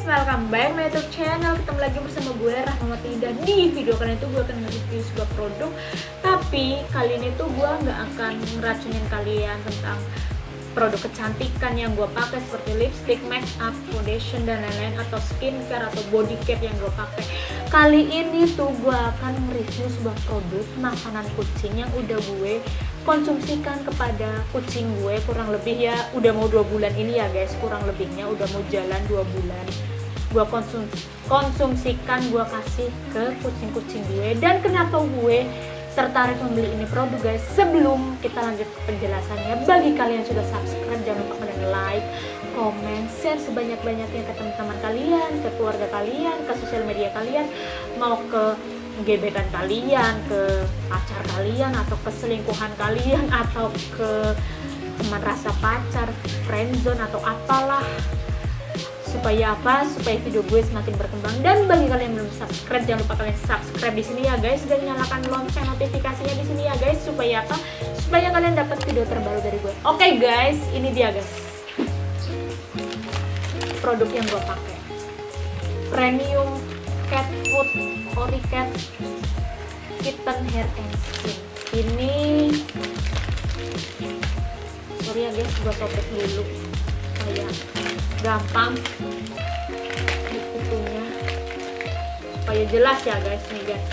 welcome back my YouTube channel. Ketemu lagi bersama gue Rahmawati. Dan di video kali itu gue akan nge-review sebuah produk. Tapi kali ini tuh gue nggak akan ngeracunin kalian tentang produk kecantikan yang gue pakai seperti lipstick, make up, foundation dan lain-lain, atau skincare atau body care yang gue pakai. Kali ini tuh gue akan mereview sebuah produk makanan kucing yang udah gue konsumsikan kepada kucing gue kurang lebih ya udah mau 2 bulan ini ya guys, kurang lebihnya udah mau jalan 2 bulan gue konsumsikan, gue kasih ke kucing-kucing gue. Dan kenapa gue tertarik membeli ini produk guys, sebelum kita lanjut ke penjelasannya, bagi kalian yang sudah subscribe jangan lupa kalian like, komen, share sebanyak-banyaknya ke teman-teman kalian, ke keluarga kalian, ke sosial media kalian, mau ke gebetan kalian, ke pacar kalian, atau ke selingkuhan kalian, atau ke teman rasa pacar, friendzone atau apalah. Supaya apa? Supaya video gue semakin berkembang. Dan bagi kalian yang belum subscribe, jangan lupa kalian subscribe di sini ya guys, dan nyalakan lonceng notifikasinya di sini ya guys. Supaya apa? Supaya kalian dapat video terbaru dari gue. Oke guys, ini dia guys produk yang gue pakai, Premium Cat Food Oricat Kitten Hair and Skin. Ini sorry ya guys, gue sobek dulu supaya gampang dikutunya, supaya jelas ya guys. Nih guys,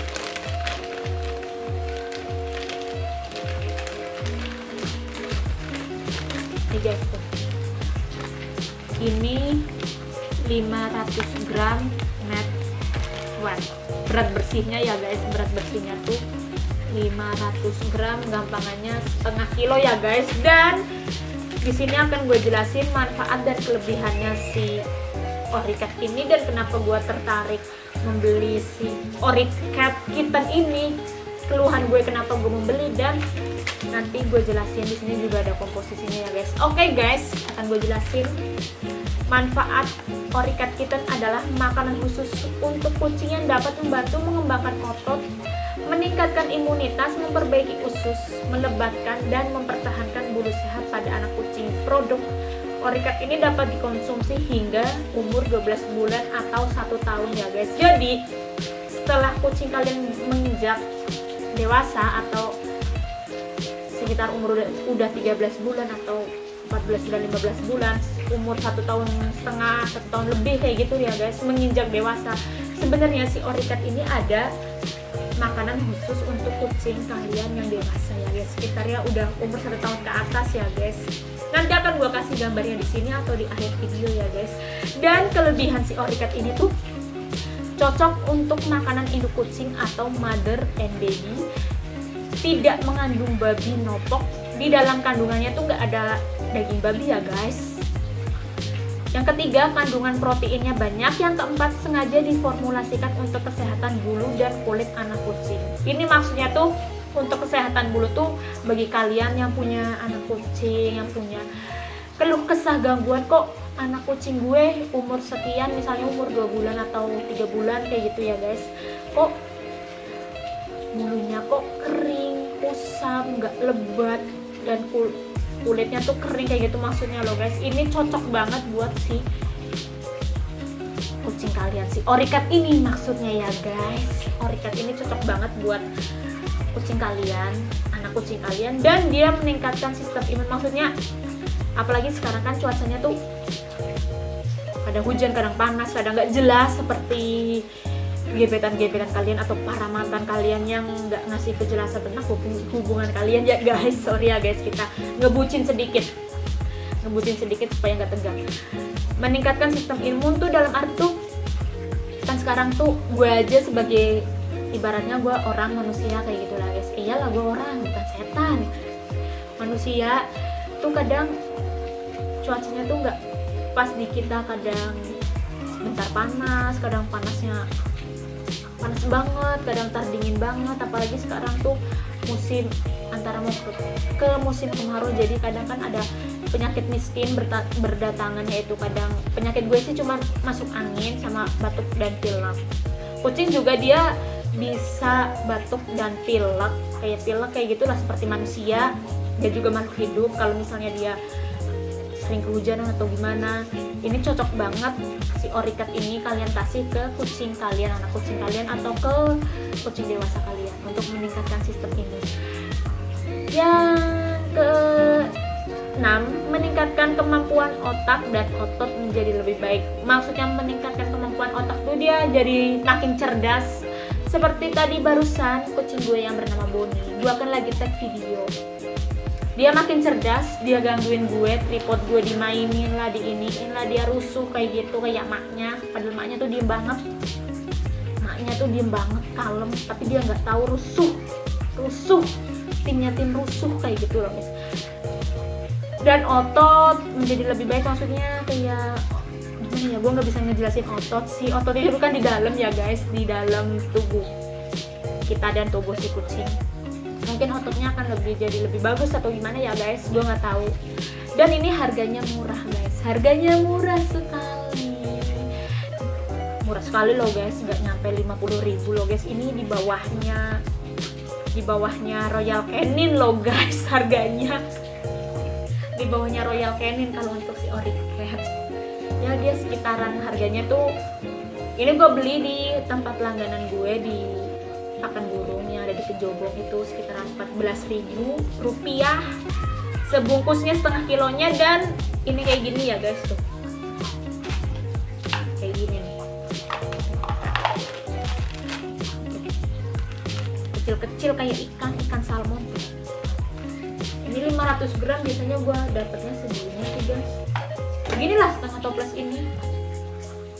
nih guys tuh, ini 500 gram net wet. Berat bersihnya ya guys, berat bersihnya tuh 500 gram, gampangannya setengah kilo ya guys. Dan di sini akan gue jelasin manfaat dan kelebihannya si Oricat ini, dan kenapa gue tertarik membeli si Oricat Kitten ini, keluhan gue kenapa gue membeli, dan nanti gue jelasin. Di sini juga ada komposisinya ya guys. Oke guys, akan gue jelasin. Manfaat Oricat Kitten adalah makanan khusus untuk kucing yang dapat membantu mengembangkan otot, meningkatkan imunitas, memperbaiki usus, melebatkan dan mempertahankan bulu sehat pada anak kucing. Produk Oricat ini dapat dikonsumsi hingga umur 12 bulan atau 1 tahun ya guys. Jadi setelah kucing kalian menginjak dewasa atau sekitar umur udah 13 bulan atau 14 bulan, 15 bulan, umur 1 tahun setengah, 1 tahun lebih kayak gitu ya guys, menginjak dewasa, sebenarnya si Oricat ini ada makanan khusus untuk kucing kalian yang dewasa ya guys, sekitarnya udah umur 1 tahun ke atas ya guys. Nanti akan gue kasih gambarnya di sini atau di akhir video ya guys. Dan kelebihan si Oricat ini tuh cocok untuk makanan induk kucing atau mother and baby, tidak mengandung babi nopok. Di dalam kandungannya tuh nggak ada daging babi ya guys. Yang ketiga, kandungan proteinnya banyak. Yang keempat, sengaja diformulasikan untuk kesehatan bulu dan kulit anak kucing. Ini maksudnya tuh untuk kesehatan bulu tuh bagi kalian yang punya anak kucing, yang punya keluh kesah gangguan, kok anak kucing gue umur sekian, misalnya umur 2 bulan atau 3 bulan kayak gitu ya guys, kok bulunya kok kering, kusam, nggak lebat, dan kulitnya tuh kering kayak gitu maksudnya loh guys. Ini cocok banget buat si kucing kalian, si Oricat ini maksudnya ya guys. Oricat ini cocok banget buat kucing kalian, anak kucing kalian, dan dia meningkatkan sistem imun. Maksudnya apalagi sekarang kan cuacanya tuh kadang hujan, kadang panas, kadang nggak jelas, seperti gebetan-gebetan kalian atau para mantan kalian yang nggak ngasih kejelasan tentang hubungan kalian ya guys. Sorry ya guys, kita ngebucin sedikit supaya nggak tegang. Meningkatkan sistem imun tuh dalam arti tuh kan sekarang tuh gue aja sebagai ibaratnya gue orang manusia kayak gitu lah guys. Iyalah gue orang, bukan setan. Manusia tuh kadang cuacanya tuh nggak pas di kita, kadang bentar panas, kadang panasnya panas banget, kadang tar dingin banget. Apalagi sekarang tuh musim antara mau ke musim kemarau, jadi kadang kan ada penyakit miskin berdatangan, yaitu kadang penyakit gue sih cuma masuk angin sama batuk dan pilek. Kucing juga dia bisa batuk dan pilek kayak gitulah, seperti manusia. Dia juga makhluk hidup. Kalau misalnya dia sering kehujanan atau gimana, ini cocok banget si Oricat ini kalian kasih ke kucing kalian, anak kucing kalian atau ke kucing dewasa kalian untuk meningkatkan sistem ini. Yang ke-6, meningkatkan kemampuan otak dan otot menjadi lebih baik. Maksudnya meningkatkan kemampuan otak tuh dia jadi makin cerdas. Seperti tadi barusan kucing gue yang bernama Bonnie, gue akan lagi tag video. Dia makin cerdas, dia gangguin gue, tripod gue dimainin lah, diiniin lah, dia rusuh kayak gitu kayak maknya. Padahal maknya tuh diem banget, kalem, tapi dia nggak tahu rusuh, timnya tim rusuh kayak gitu loh guys. Dan otot menjadi lebih baik, maksudnya kayak gimana ya, gue nggak bisa ngejelasin otot. Si ototnya itu kan di dalam ya guys, di dalam tubuh kita dan tubuh si kucing. Mungkin ototnya akan jadi lebih bagus atau gimana ya guys, gue nggak tahu. Dan ini harganya murah guys, harganya murah sekali loh guys, nggak nyampe 50.000 loh guys. Ini di bawahnya Royal Canin loh guys, harganya di bawahnya Royal Canin kalau untuk si Oricat. Ya dia sekitaran harganya tuh, ini gue beli di tempat langganan gue di Pakan Burung yang ada di Kejobong, itu sekitaran 14.000 rupiah sebungkusnya, setengah kilonya. Dan ini kayak gini ya guys, tuh kayak gini nih, kecil-kecil kayak ikan salmon. Ini 500 gram, biasanya gue dapetnya segini sih guys, beginilah setengah toples ini.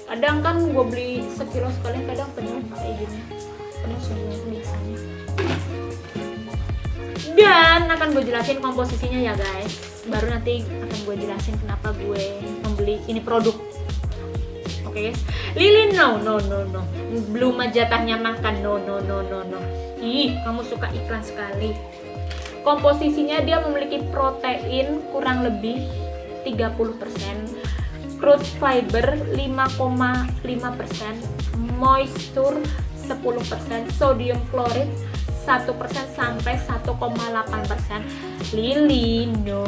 Kadang kan gue beli sekilo sekalian, kadang penuh kayak gini, penuh semuanya biasanya. Dan akan gue jelasin komposisinya ya guys, baru nanti akan gue jelasin kenapa gue membeli ini produk. Oke guys, Lilin no, belum jatahnya makan, no. Ih, kamu suka iklan sekali. Komposisinya dia memiliki protein kurang lebih 30%, crude fiber 5,5%, moisture 10%, sodium klorid 1% sampai 1,8%. Lilino.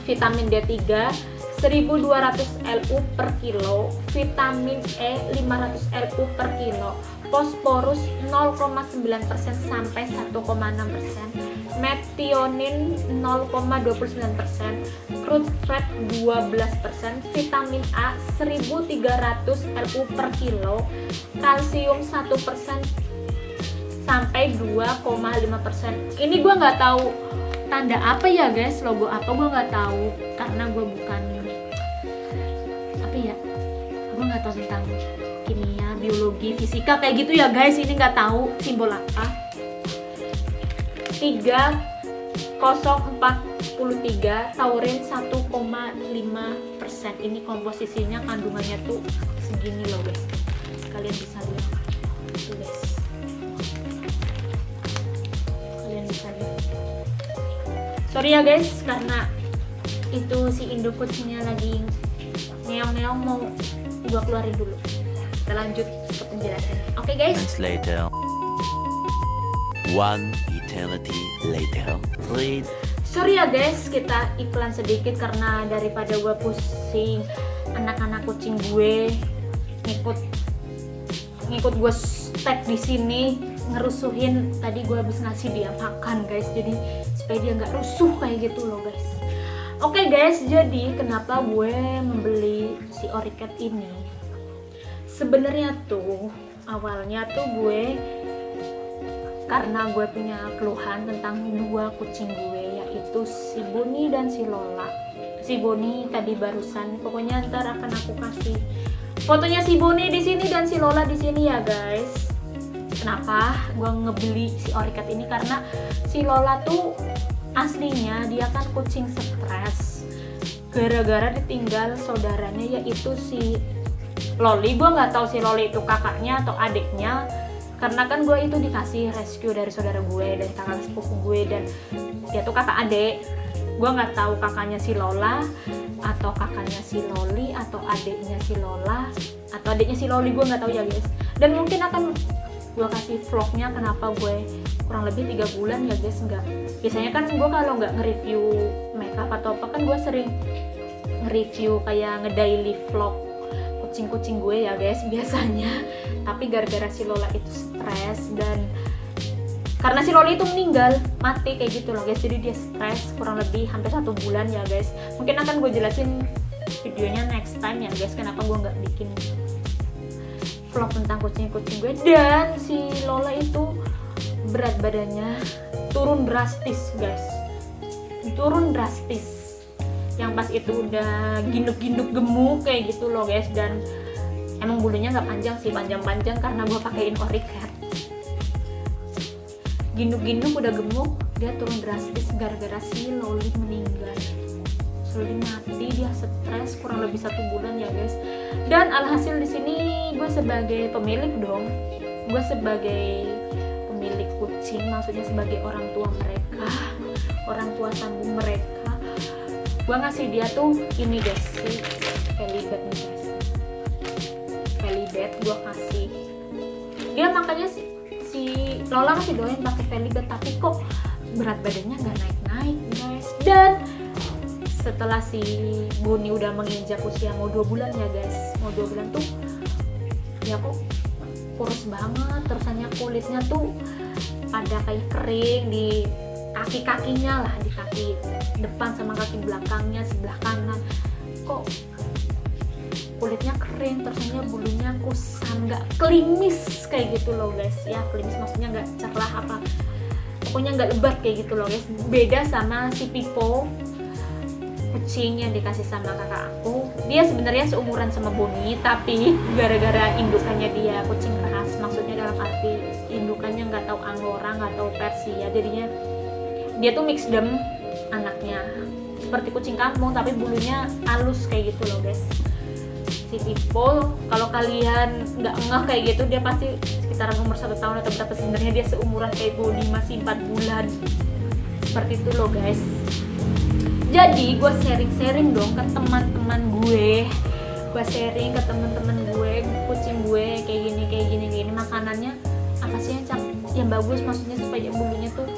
Vitamin D3 1200 Lu per kilo, vitamin E 500 Lu per kilo, fosforus 0,9% sampai 1,6%, metionin 0,29%, crude fat 12%, vitamin A 1300 Lu per kilo, kalsium 1% sampai 2,5%. Ini gue nggak tahu tanda apa ya guys, logo apa gue nggak tahu, karena gue bukan gue nggak tahu tentang kimia, biologi, fisika kayak gitu ya guys. Ini nggak tahu simbol apa. 3043 taurin 1,5%. Ini komposisinya, kandungannya tuh segini loh guys, kalian bisa lihat tuh guys, kalian bisa lihat. Sorry ya guys, karena itu si induk kucingnya lagi ngeong-ngeong, mau gua keluarin dulu. Kita lanjut ke penjelasan. Oke guys. Later. One eternity later. Please. Sorry ya guys, kita iklan sedikit karena daripada gua pusing anak-anak kucing gue ngikut gue stek di sini ngerusuhin. Tadi gue habis ngasih dia makan guys, jadi supaya dia nggak rusuh kayak gitu loh guys. Oke guys, jadi kenapa gue membeli si Oricat ini? Sebenarnya tuh awalnya tuh gue karena gue punya keluhan tentang dua kucing gue, yaitu si Bonnie dan si Lola. Si Bonnie tadi barusan, pokoknya ntar akan aku kasih fotonya si Bonnie di sini dan si Lola di sini ya guys. Kenapa gue ngebeli si Oricat ini? Karena si Lola tuh aslinya dia kan kucing stres gara-gara ditinggal saudaranya, yaitu si Loli. Gue nggak tahu si Loli itu kakaknya atau adiknya, karena kan gue itu dikasih rescue dari saudara gue, dari kakak sepupu gue, dan dia tuh kakak adik. Gue nggak tahu kakaknya si Lola atau kakaknya si Loli atau adiknya si Lola atau adiknya si Loli, gue nggak tahu ya guys. Dan mungkin akan gue kasih vlognya kenapa gue kurang lebih 3 bulan ya guys. Enggak, biasanya kan gue kalau nggak nge-review makeup atau apa kan gue sering nge-review kayak nge-daily vlog kucing-kucing gue ya guys biasanya. Tapi gara-gara si Lola itu stres, dan karena si Lola itu meninggal mati kayak gitu loh guys, jadi dia stres kurang lebih hampir 1 bulan ya guys. Mungkin akan gue jelasin videonya next time ya guys, kenapa gue nggak bikin vlog tentang kucing-kucing gue. Dan si Lola itu berat badannya turun drastis guys, turun drastis, yang pas itu udah ginduk-ginduk gemuk kayak gitu loh guys. Dan emang bulunya nggak panjang sih, panjang-panjang karena gue pakein Oricat. Ginduk-ginduk udah gemuk, dia turun drastis gara-gara si Loli meninggal. Loli mati, dia stres kurang lebih 1 bulan ya guys. Dan alhasil di sini gue sebagai pemilik dong, gue sebagai pemilik kucing, maksudnya sebagai orang tua mereka, orang tua sambung mereka, gue ngasih dia tuh ini guys, si Felibet nih guys. Felibet gue kasih dia, makanya si Lola masih doyan pakai Felibet, tapi kok berat badannya nggak naik-naik guys. Dan setelah si Boni udah menginjak usia mau 2 bulan ya guys, mau 2 bulan tuh ya kok kurus banget, terusannya kulitnya tuh pada kayak kering di kaki-kakinya lah, di kaki depan sama kaki belakangnya sebelah kanan kok kulitnya kering, terusannya bulunya kusam, nggak klimis kayak gitu loh guys. Ya klimis maksudnya nggak cerah apa, pokoknya nggak lebat kayak gitu loh guys. Beda sama si Pipo, kucing yang dikasih sama kakak aku. Dia sebenarnya seumuran sama Boni, tapi gara-gara indukannya dia kucing ras, maksudnya dalam arti indukannya nggak tahu Angora, nggak tahu Persia, jadinya dia tuh mixdom anaknya, seperti kucing kampung tapi bulunya halus kayak gitu loh guys. Si Pipo, kalau kalian nggak ngeh kayak gitu, dia pasti sekitaran umur 1 tahun atau berapa. Sebenarnya dia seumuran kayak Boni, masih 4 bulan seperti itu loh guys. Jadi gue sharing dong ke teman-teman gue sharing ke teman-teman gue, kucing gue kayak gini makanannya apa sih yang bagus, maksudnya supaya bulunya tuh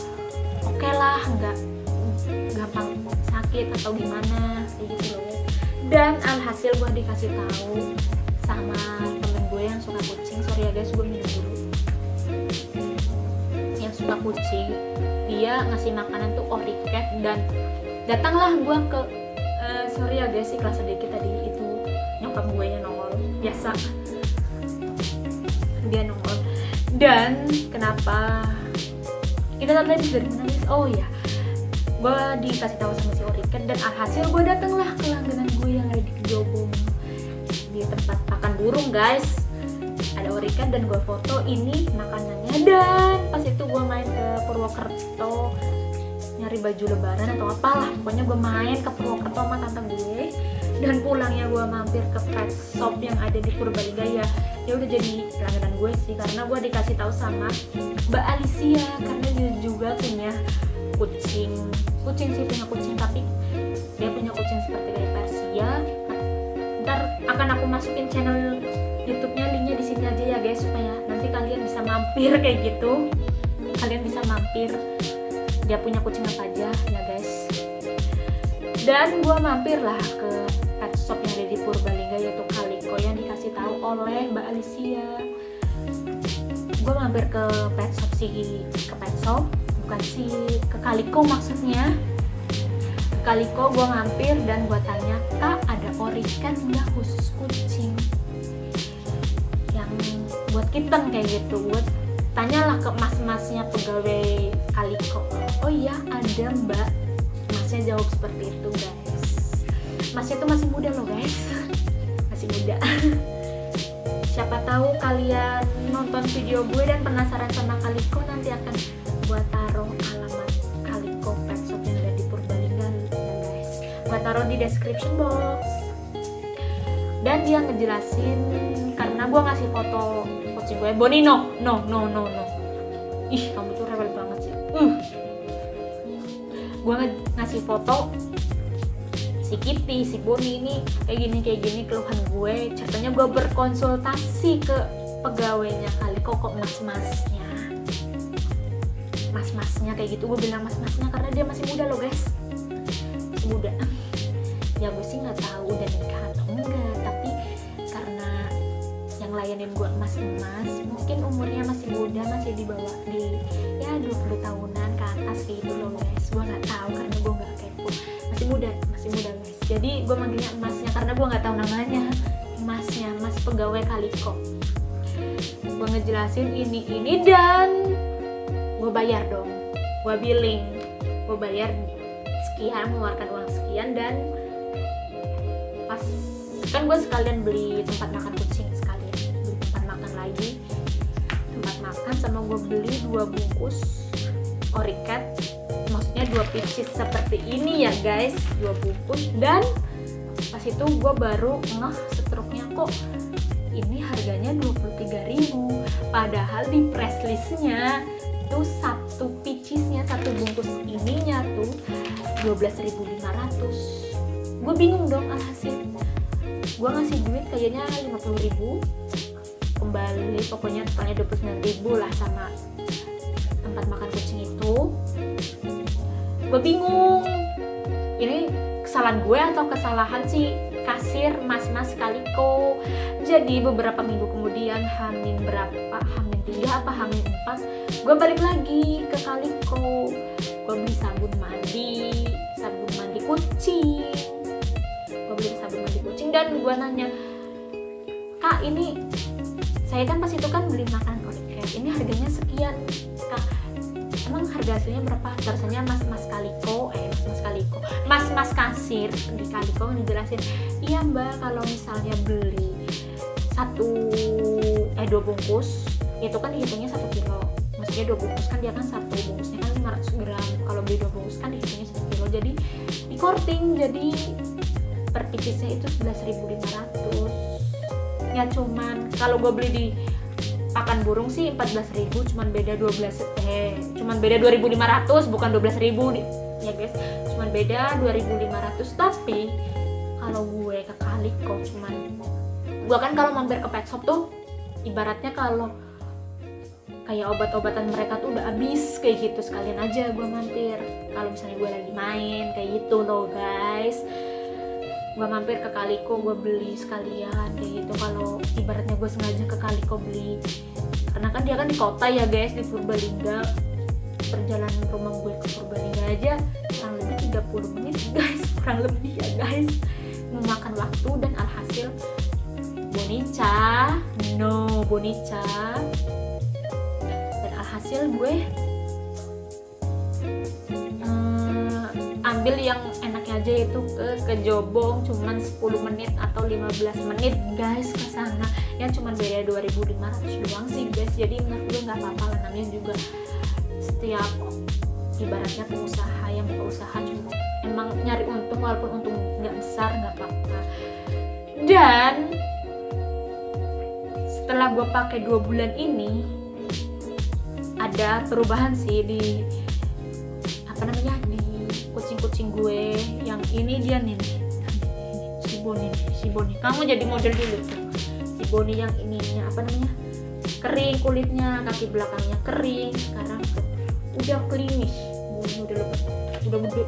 oke lah, nggak gampang sakit atau gimana kayak gitu loh. Dan alhasil gue dikasih tahu sama temen gue yang suka kucing. Sorry ya guys, gue minum dulu. Yang suka kucing, dia ngasih makanan tuh Oricat, dan datanglah gue ke sorry ya guys, ikhlas sedikit tadi itu nyokap gue yang nongol biasa, dia nongol. Dan kenapa kita tadi dari menangis, oh ya gue dikasih tahu sama si Oricat, dan alhasil gue datanglah ke langganan gue yang ada di Kejobong, di tempat makan burung guys. Ada Oricat dan gue foto ini makanannya. Dan pas itu gue main ke Purwokerto nyari baju lebaran atau apalah, pokoknya gue main ke Purwokerto sama tante gue, dan pulangnya gue mampir ke pet shop yang ada di Purbalingga. Ya udah jadi langganan gue sih, karena gue dikasih tahu sama Mbak Alicia, karena dia juga punya kucing sih, punya kucing, tapi dia punya kucing seperti kayak Persia. Ntar akan aku masukin channel YouTube-nya, linknya di sini aja ya guys, supaya nanti kalian bisa mampir kayak gitu, kalian bisa mampir dia punya kucing apa aja ya guys. Dan gue mampir lah ke pet shop yang ada di Purbalingga, yaitu Kaliko, yang dikasih tahu oleh Mbak Alicia. Gue mampir ke pet shop bukan ke Kaliko maksudnya. Ke Kaliko gue mampir dan gue tanya, Kak ada Oricat nggak khusus kucing yang buat kitten kayak gitu. Buat tanyalah ke mas-masnya pegawai Kaliko. Oh iya ada mbak, masnya jawab seperti itu guys. Masnya tuh masih muda loh guys, masih muda. Siapa tahu kalian nonton video gue dan penasaran sama Kaliko, nanti akan gue taruh alamat Kaliko pet shop yang ada di Purbalingga ya guys, gue taruh di description box. Dan dia ngejelasin, karena gue ngasih foto kucing gue, Boni no. Ih kamu tuh rebel banget sih. Gue ngasih foto si Kitty, si Boni ini kayak gini keluhan gue. Ceritanya gue berkonsultasi ke pegawainya Kaliko, kok mas-masnya mas-masnya kayak gitu. Gue bilang mas-masnya karena dia masih muda loh guys, masih muda. Ya gue sih nggak tahu udah nikah atau enggak, tapi karena yang layanin gue emas-emas, mungkin umurnya masih muda, masih di bawah di ya 20 tahunan ke atas gitu loh guys. Gue nggak tahu karena gue nggak kepo, masih muda guys. Jadi gue manggilnya emasnya karena gue nggak tahu namanya. Emasnya, mas pegawai Kaliko. Gue ngejelasin ini dan gue bayar dong, gue billing, gue bayar sekian, mengeluarkan uang sekian. Dan pas kan gue sekalian beli tempat makan kucing, sekalian beli tempat makan lagi, tempat makan, sama gue beli 2 bungkus Oricat, maksudnya 2 pieces seperti ini ya guys, 2 bungkus. Dan pas itu gue baru ngeh struknya, kok ini harganya 23.000, padahal di press listnya tuh 1 piecesnya, 1 bungkus ininya tuh 12.500. Gue bingung dong, alhasil gue ngasih duit kayaknya 50.000 kembali, pokoknya totalnya 29.000 lah sama tempat makan kucing itu. Gue bingung, ini kesalahan gue atau kesalahan si kasir mas-mas Kaliko. Jadi beberapa minggu kemudian, Hamin 3 apa Hamin 4, gue balik lagi ke Kaliko. Gue beli sabun mandi kucing. Dan gue nanya, kak ini saya kan pas itu kan beli makanan Oricat, ini harganya sekian kak, emang harga aslinya berapa? Terusannya mas kasir di Kaliko ngejelasin, iya mbak, kalau misalnya beli 2 bungkus itu kan dihitungnya 1 kilo, maksudnya 2 bungkus kan dia kan 1 bungkusnya kan 500 gram, kalau beli 2 bungkus kan dihitungnya 1 kilo, jadi di korting, jadi per piecesnya itu 11.500. Ya cuman kalau gue beli di pakan burung sih 14.000, cuman beda 2.500, bukan 12.000 ya guys, cuman beda 2.500. Tapi kalau gue ke Kaliko, cuman gue kan kalau mampir ke pet shop tuh ibaratnya kalau kayak obat-obatan mereka tuh udah habis kayak gitu, sekalian aja gue mampir kalau misalnya gue lagi main kayak gitu loh guys. Gue mampir ke Kaliko, gue beli sekalian kayak gitu. Kalau ibaratnya gue sengaja ke Kaliko beli, karena kan dia kan di kota ya guys, di Purbalingga. Perjalanan rumah gue ke Purbalingga aja kurang lebih 30 menit guys, kurang lebih ya guys, memakan waktu. Dan alhasil Bonica, dan alhasil gue ambil yang enaknya aja, yaitu ke Jobong, cuman 10 menit atau 15 menit guys ke sana, yang cuman beda 2.500 doang sih guys. Jadi menurut gue nggak apa-apa lah, namanya juga setiap ibaratnya pengusaha yang berusaha cuma emang nyari untung, walaupun untung nggak besar nggak apa-apa. Dan setelah gue pakai 2 bulan ini ada perubahan sih di di kucing-kucing gue. Yang ini dia nih, si Boni. Kamu jadi model dulu tuh. Si Boni yang ininya kering kulitnya, kaki belakangnya kering. Sekarang udah klimis, Boni udah gede.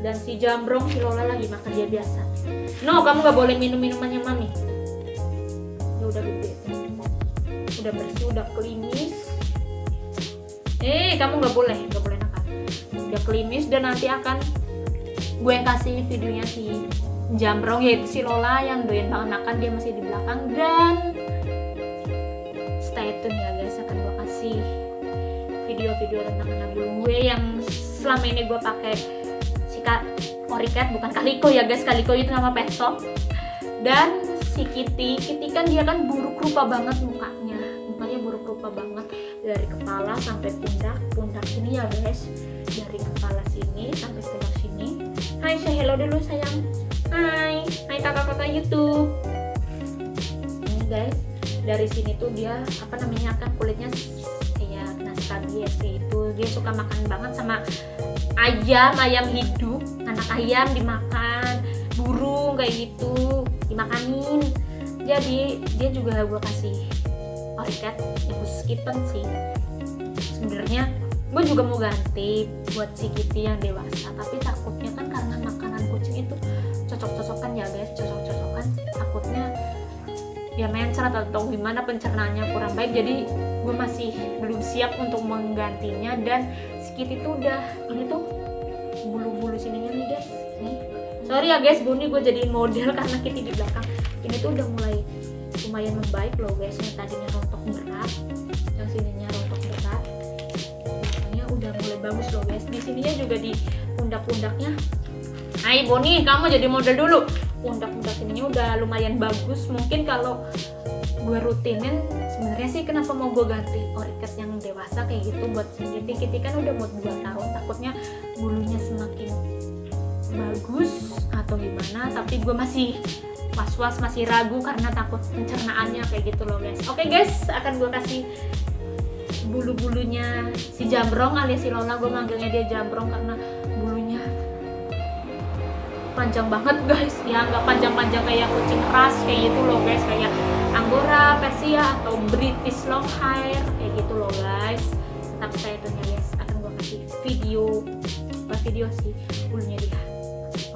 Dan si Jambrong, si Lola lagi makan dia biasa. No, kamu nggak boleh minum minumannya mami. Dia udah gede, udah bersih, udah klimis. Kamu nggak boleh nakal. Udah klimis, dan nanti akan gue kasih videonya si Jambrong, yaitu si Lola yang doyan banget makan, dia masih di belakang. Dan stay tune ya guys, akan gue kasih video-video tentang anak gue yang selama ini gue pakai si Oricat, bukan Kaliko ya guys, Kaliko itu nama pet shop. Dan si Kitty kan dia kan buruk rupa banget mukanya buruk rupa banget, dari kepala sampai pundak sini ya guys, dari kepala sini sampai pundak sini. Hai, say hello dulu sayang. Hai kakak-kakak YouTube. Ini guys, dari sini tuh dia kan kulitnya kayak kena skabies gitu. Dia suka makan banget sama ayam hidup, anak ayam dimakan, burung kayak gitu dimakanin. Jadi dia juga gue kasih Oricat yang khusus kitten sih. sebenarnya gue juga mau ganti buat si Kitty yang dewasa, tapi takutnya kan karena makanan kucing itu cocok-cocokan ya guys, cocok-cocokan, takutnya ya mencret atau gimana pencernaannya kurang baik, jadi gue masih belum siap untuk menggantinya. Dan si Kitty tuh udah, ini tuh bulu-bulu sininya nih guys, nih sorry ya guys, Boni gue jadiin model karena Kitty di belakang. Ini tuh udah mulai lumayan membaik loh guys, yang tadinya rontok berat, yang sininya rontok berat, makanya udah mulai bagus loh guys. Di sininya juga di pundak-pundaknya, hai Boni kamu jadi model dulu, pundak-pundak sininya udah lumayan bagus. Mungkin kalau gue rutinin, sebenarnya sih kenapa mau gue ganti oriket yang dewasa kayak gitu buat si Kitty. Kitty kan udah mau 2 tahun, takutnya bulunya semakin bagus atau gimana, tapi gue masih was-was, masih ragu karena takut pencernaannya kayak gitu loh guys. Oke guys, akan gue kasih bulu-bulunya si Jambrong alias si Lola. Gue manggilnya dia Jambrong karena bulunya panjang banget guys, ya nggak panjang-panjang kayak kucing ras kayak gitu loh guys, kayak Angora, Persia atau British long hair kayak gitu loh guys. Tetap stay tune ya guys, akan gue kasih video, bukan video sih, bulunya dia.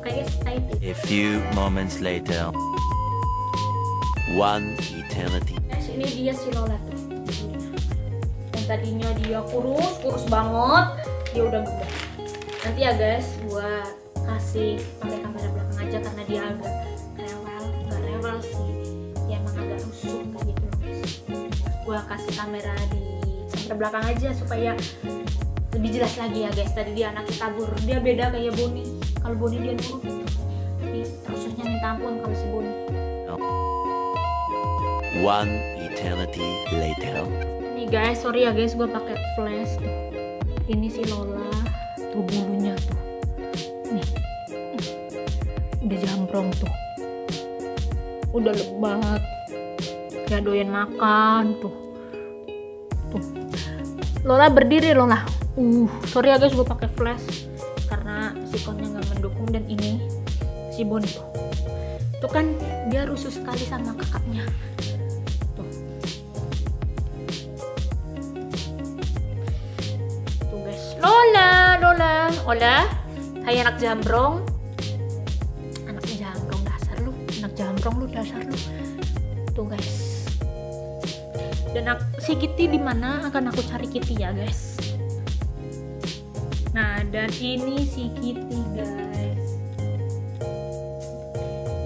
Oke guys, stay tune. A few moments later. One eternity. Guys, ini dia si Lola tuh. Yang tadinya dia kurus banget, dia udah gede. Nanti ya guys, gua kasih pakai kamera belakang aja karena dia agak rewel, nggak rewel sih, dia emang agak rusuh kayak gitu loh guys. Gua kasih kamera di kamera belakang aja supaya lebih jelas lagi ya guys. Tadi dia anaknya kabur, dia beda kayak Boni. Kalau Boni dia nurut, tapi terusnya minta ampun kalau si Boni. One eternity later. Nih guys, sorry ya guys, gue pakai flash tuh. Ini si Lola, tuh bulunya tuh, nih, udah jambrong tuh, udah lebat, gak doyan makan tuh. Lola berdiri Lola. Sorry ya guys, gue pakai flash karena sikonnya nggak mendukung. Dan ini si Boni tuh kan dia rusuh sekali sama kakaknya. Lola, hai anak jambrong, dasar lu, tuh guys. Dan si Kitty di mana akan aku cari Kitty ya guys. Nah, dan ini si Kitty guys,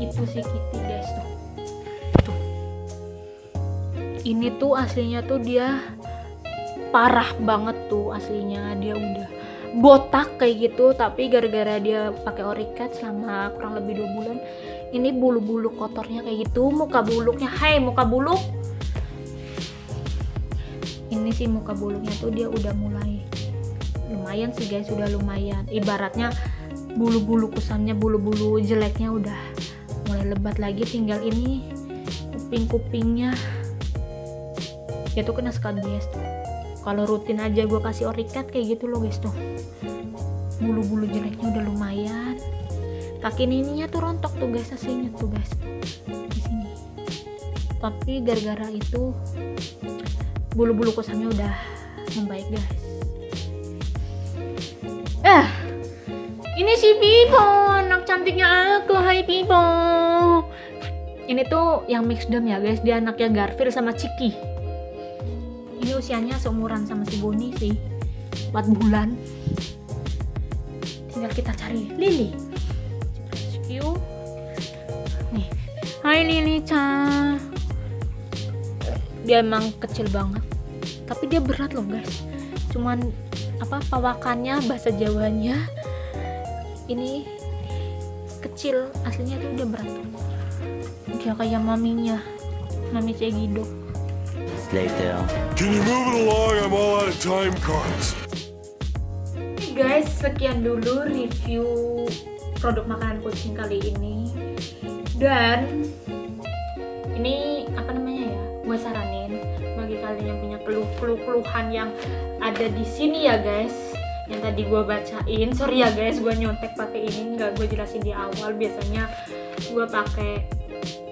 itu si Kitty guys tuh. Ini tuh aslinya tuh dia parah banget tuh aslinya, dia udah botak kayak gitu, tapi gara-gara dia pakai oriket selama kurang lebih 2 bulan, ini bulu-bulu kotornya kayak gitu, muka buluknya, hai muka buluk, ini sih muka buluknya tuh dia udah mulai lumayan sih guys, udah lumayan, ibaratnya bulu-bulu kusannya, bulu-bulu jeleknya udah mulai lebat lagi. Tinggal ini kuping-kupingnya dia tuh kena skabies tuh. Kalau rutin aja gue kasih oriket kayak gitu loh guys tuh, bulu-bulu jeleknya udah lumayan. Kaki ininya tuh rontok tuh guys, aslinya tuh guys di sini. Tapi gara-gara itu bulu-bulu kusamnya udah membaik guys. Ini si Pipo, anak cantiknya aku, hai Pipo. Ini tuh yang mixdom ya guys, dia anaknya Garfield sama Ciki. Ini usianya seumuran sama si Boni sih, 4 bulan. Tinggal kita cari Lily. Nih, hai Lily Cha. Dia emang kecil banget, tapi dia berat loh guys. Cuman pawakannya, bahasa Jawanya ini kecil, aslinya tuh dia berat tuh. Dia kayak maminya, mami Cegido. Later. Can you move it along? I'm all out of time cards. Hey guys, sekian dulu review produk makanan kucing kali ini. Dan ini apa namanya ya? Gue saranin bagi kalian yang punya keluhan yang ada di sini ya guys, yang tadi gue bacain. Sorry ya guys, gue nyontek pakai ini, nggak gue jelasin di awal. Biasanya gue pakai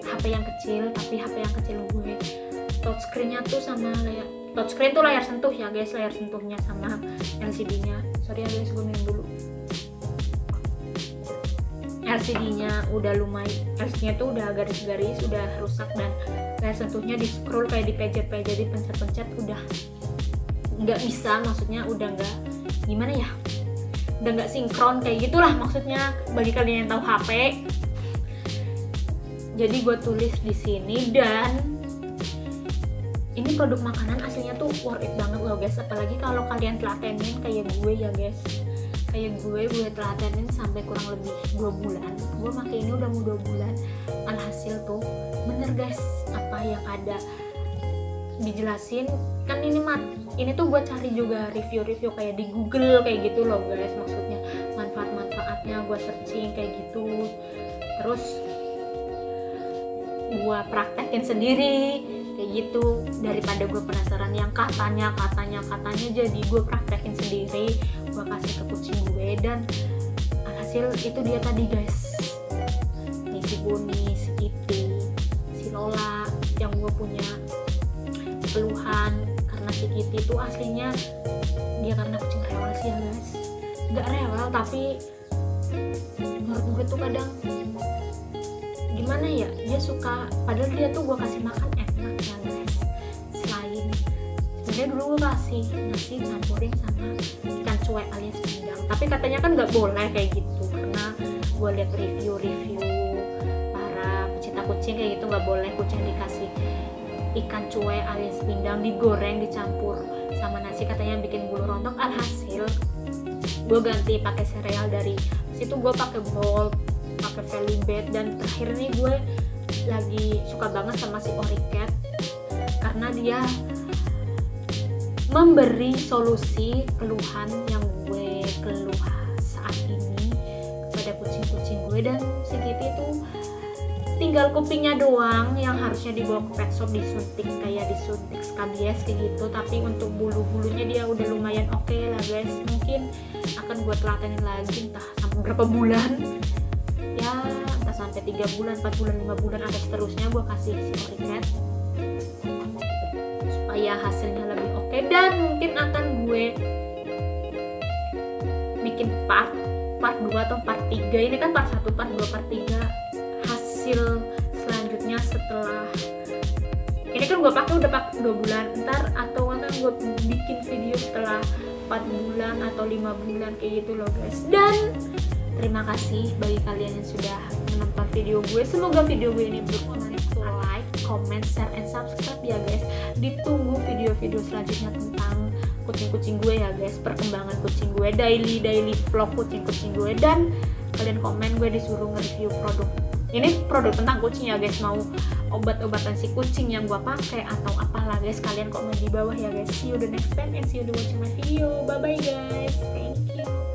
HP yang kecil, tapi HP yang kecil gue touchscreen-nya tuh sama touchscreen tuh layar sentuh ya guys, layar sentuhnya sama LCD-nya. Sorry ya guys, gue minum dulu. LCD-nya udah lumayan, LCD-nya tuh udah garis-garis, udah rusak, dan layar sentuhnya di scroll kayak dipencet-pencet, dipencet-pencet udah nggak bisa, maksudnya udah nggak gimana ya, udah nggak sinkron kayak gitulah maksudnya bagi kalian yang tahu HP. Jadi gue tulis di sini, dan ini produk makanan aslinya tuh worth it banget loh guys, apalagi kalau kalian telatenin kayak gue ya guys. Kayak gue telatenin sampai kurang lebih 2 bulan. Gue pakai ini udah mau 2 bulan. Alhasil tuh bener guys, apa yang ada dijelasin kan ini tuh gue cari juga review-review kayak di Google kayak gitu loh guys, maksudnya manfaat-manfaatnya gue searching kayak gitu, terus gue praktekin sendiri kayak gitu, daripada gue penasaran yang katanya jadi gue praktekin sendiri, gue kasih ke kucing gue, dan alhasil itu dia tadi guys, nih si Boni, si Kitty, si Lola yang gue punya keluhan. Karena si Kitty itu aslinya dia karena kucing rewel sih ya guys, nggak rewel tapi menurut gue tuh kadang gimana ya, dia suka, padahal dia tuh gue kasih makan enak ya guys. Selain sebenarnya dulu gue kasih nasi campurin sama ikan cuek alias pindang, tapi katanya kan nggak boleh kayak gitu, karena gue lihat review para pecinta kucing kayak gitu, nggak boleh kucing dikasih ikan cuek alias pindang digoreng dicampur sama nasi, katanya bikin bulu rontok. Alhasil gue ganti pakai sereal, dari situ gue pakai bowl, pakai Velibet, dan terakhir nih gue lagi suka banget sama si Oricat karena dia memberi solusi keluhan yang gue keluh saat ini kepada kucing-kucing gue. Dan si Kitty itu tinggal kupingnya doang yang harusnya dibawa ke pet shop disuntik, kayak disuntik skabies kayak gitu, tapi untuk bulu-bulunya dia udah lumayan oke lah guys. Mungkin akan gue telatenin lagi entah sampai berapa bulan ya, entah sampai 3 bulan, 4 bulan, 5 bulan atau seterusnya gue kasih si Oricat supaya hasilnya lebih oke. Dan mungkin akan gue bikin part 2 atau part 3, ini kan part 1, part 2, part 3 hasil selanjutnya setelah ini kan gue pakai udah 2 bulan, ntar atau kan gue bikin video setelah 4 bulan atau 5 bulan kayak gitu loh guys. Dan terima kasih bagi kalian yang sudah menonton video gue, semoga video gue ini bermanfaat. Like, comment, share, and subscribe ya guys. Ditunggu video-video selanjutnya tentang kucing-kucing gue ya guys, perkembangan kucing gue, daily vlog kucing-kucing gue. Dan kalian komen, gue disuruh nge-review produk, ini produk tentang kucing ya guys, mau obat-obatan si kucing yang gue pakai atau apalah guys, kalian komen di bawah ya guys. See you the next time and see you the watching my video. Bye bye guys, thank you.